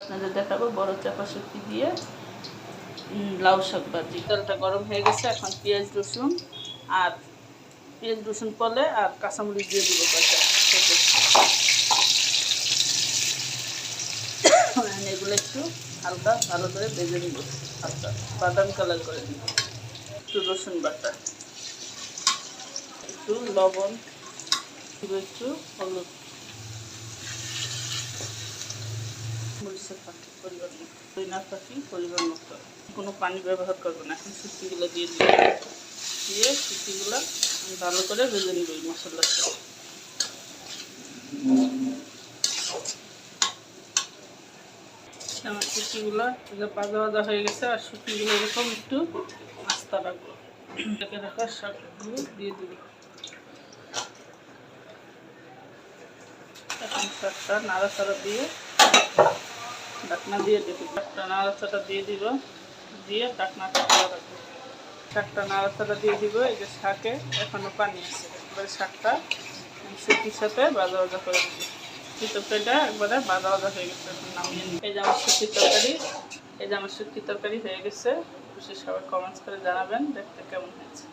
আপনাদের দেখাবো বড় চাপা শুটকি দিয়ে লাউ শাক ভাজি। তেলটা গরম হয়ে গেছে, এখন পেঁয়াজ রসুন পলে আর কাঁচামরিচ দিয়ে দিব কয়েকটা। এগুলো একটু হালকা ভালো করে ভেজে নিব, হালকা বাদামি কালার করে দিব। একটু রসুন বাটা, একটু লবণ, একটু হলুদ, মরিচের পাখি পরিমাণ মতো, দইনার পাখি পরিমাণ মতো। কোনো পানি ব্যবহার করবো না। এখন শুটকিগুলো দিয়ে দিব, দিয়ে শুটকিগুলো ভালো করে ভেজে নিব এই মশলার সাথে। আমার শুটকিগুলো ভাজা ভাজা হয়ে গেছে, আর শুটকিগুলো এরকম একটু আস্তা রাখবো। ঢেকে রাখা শাকগুলো দিয়ে দিব। এখন শাকটা নাড়াচাড়া দিয়ে ঢাকনা দিয়ে দিব। শাকটা নাড়াচাড়া দিয়ে দিব, দিয়ে ঢাকনাটা খোলা রাখবো। শাকটা নাড়াচাড়া দিয়ে দিব। এই যে শাকে এখনো পানি আছে, এবারে শাকটা শুটকির সাথে ভাজা ভাজা করে দিব। শুটকির তরকারিটা একবারে ভাজা ভাজা হয়ে গেছে, এখন নামিয়ে নিই। এই যে আমার শুটকির তরকারি হয়ে গেছে। সবাই কমেন্টস করে জানাবেন দেখতে কেমন হয়েছে।